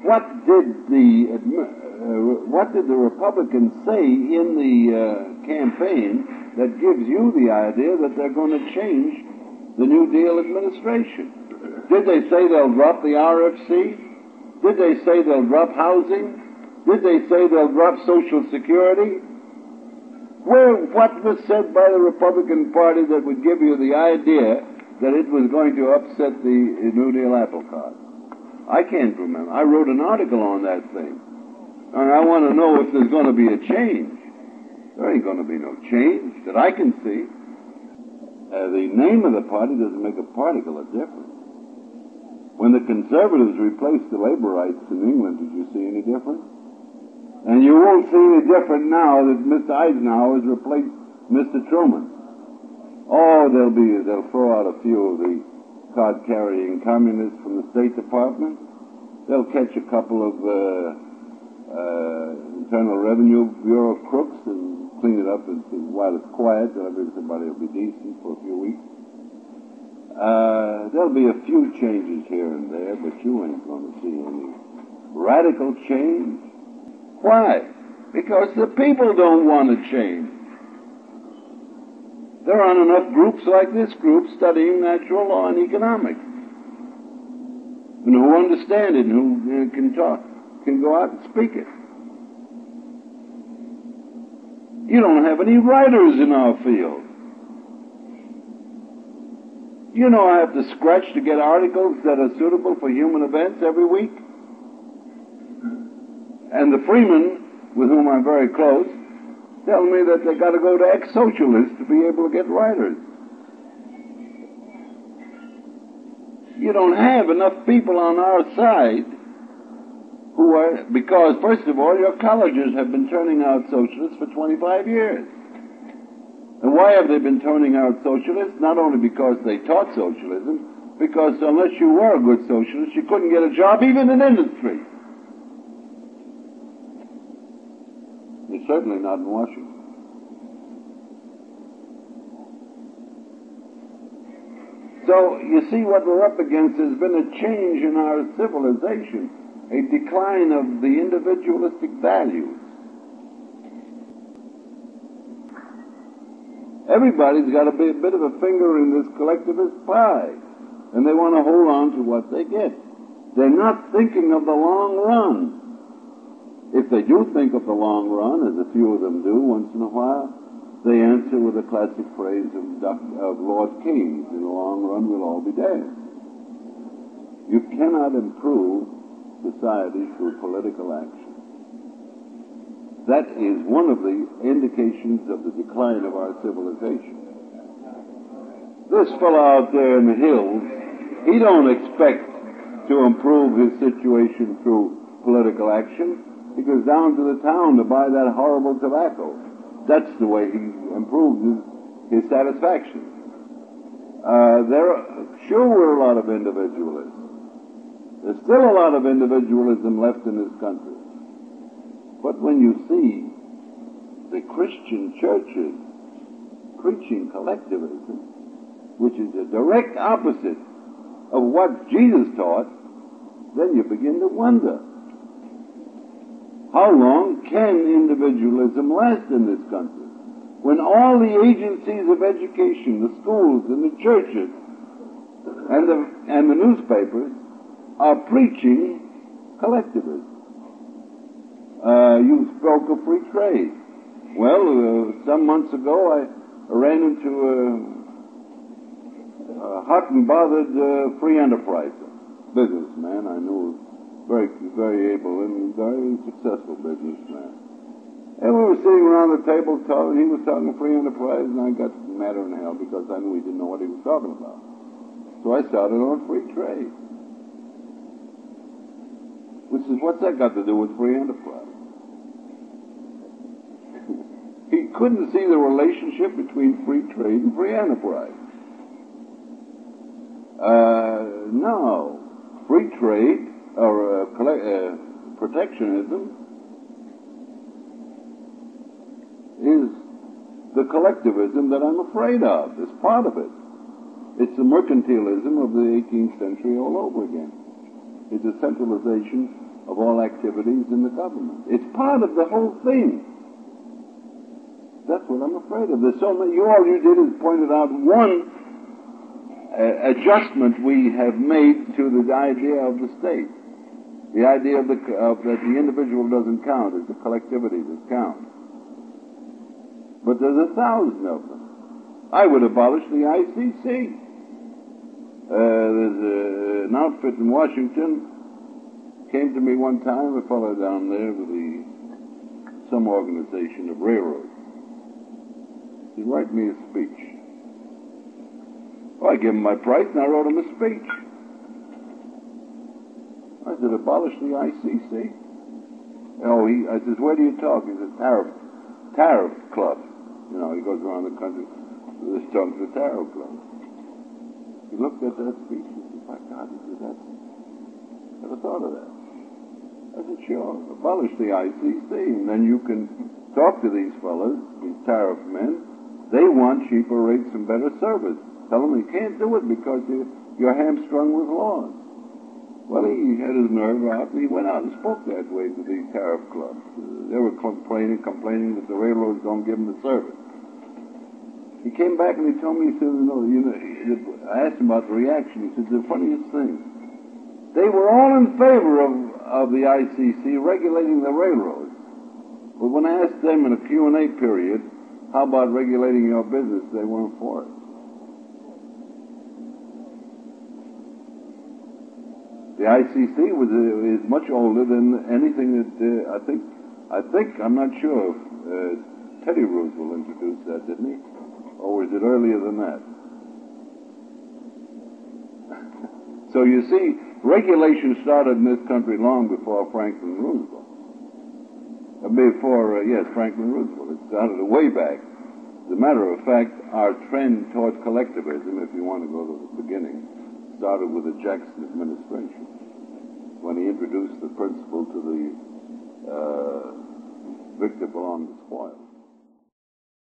what did the Republicans say in the campaign that gives you the idea that they're going to change the New Deal administration? Did they say they'll drop the RFC? Did they say they'll drop housing? Did they say they'll drop Social Security? What was said by the Republican Party that would give you the idea that it was going to upset the New Deal apple cart? I can't remember. I wrote an article on that thing. And I want to know if there's going to be a change. There ain't going to be no change that I can see. The name of the party doesn't make a particle of difference. When the Conservatives replaced the labor rights in England, did you see any difference? And you won't see any different now that Mr. Eisenhower has replaced Mr. Truman. Oh, they'll throw out a few of the card-carrying communists from the State Department. They'll catch a couple of Internal Revenue Bureau crooks and clean it up while it's quiet. Everybody will be decent for a few weeks. There'll be a few changes here and there, but you ain't going to see any radical change. Why? Because the people don't want to change. There aren't enough groups like this group studying natural law and economics, and who understand it and who can go out and speak it. You don't have any writers in our field. You know I have to scratch to get articles that are suitable for human events every week. And the freemen, with whom I'm very close, tell me that they got to go to ex-socialists to be able to get writers. You don't have enough people on our side who are, because first of all, your colleges have been turning out socialists for 25 years. And why have they been turning out socialists? Not only because they taught socialism, because unless you were a good socialist, you couldn't get a job even in industry. You're certainly not in Washington. So, you see, what we're up against has been a change in our civilization, a decline of the individualistic values. Everybody's got a bit of a finger in this collectivist pie, and they want to hold on to what they get. They're not thinking of the long run. If they do think of the long run, as a few of them do once in a while, they answer with a classic phrase of Lord Keynes, in the long run we'll all be dead. You cannot improve society through political action. That is one of the indications of the decline of our civilization. This fellow out there in the hills, he don't expect to improve his situation through political action. He goes down to the town to buy that horrible tobacco. That's the way he improves his satisfaction. Sure, we're a lot of individualists. There's still a lot of individualism left in this country. But when you see the Christian churches preaching collectivism, which is a direct opposite of what Jesus taught, then you begin to wonder, how long can individualism last in this country when all the agencies of education, the schools and the churches and the newspapers are preaching collectivism? You spoke of free trade. Well, some months ago I ran into a hot and bothered free enterprise businessman I knew, very, very able and very successful businessman. And we were sitting around the table talking. He was talking free enterprise, and I got madder than hell because I knew he didn't know what he was talking about. So I started on free trade. Which is, what's that got to do with free enterprise? He couldn't see the relationship between free trade and free enterprise. No. Free trade, or protectionism, is the collectivism that I'm afraid of. It's part of it. It's the mercantilism of the 18th century all over again. It's a centralization of all activities in the government. It's part of the whole thing. That's what I'm afraid of. There's so many. All you did is pointed out one adjustment we have made to the idea of the state. The idea of that the individual doesn't count, it's the collectivity that counts. But there's 1,000 of them. I would abolish the ICC. There's an outfit in Washington. Came to me one time, a fellow down there with some organization of railroads. He wrote me a speech. Well, I gave him my price and I wrote him a speech. I said, abolish the ICC. I said, where do you talk? He said, tariff club. You know, he goes around the country just talking to the tariff club. He looked at that speech and said, my God, he said, never thought of that. I said, sure, abolish the ICC, and then you can talk to these fellas, these tariff men. They want cheaper rates and better service. Tell them you can't do it because you're hamstrung with laws. Well, he had his nerve out, and he went out and spoke that way to these tariff clubs. They were complaining that the railroads don't give them the service. He came back and he told me, he said, I asked him about the reaction. He said, the funniest thing, they were all in favor of the ICC regulating the railroads. But when I asked them in a Q&A period, how about regulating your business, they weren't for it. The ICC is much older than anything that I think I'm not sure if Teddy Roosevelt introduced that, didn't he? Or was it earlier than that? So you see, regulation started in this country long before Franklin Roosevelt. Franklin Roosevelt. It started way back. As a matter of fact, our trend towards collectivism, if you want to go to the beginning, started with the Jackson administration when he introduced the principle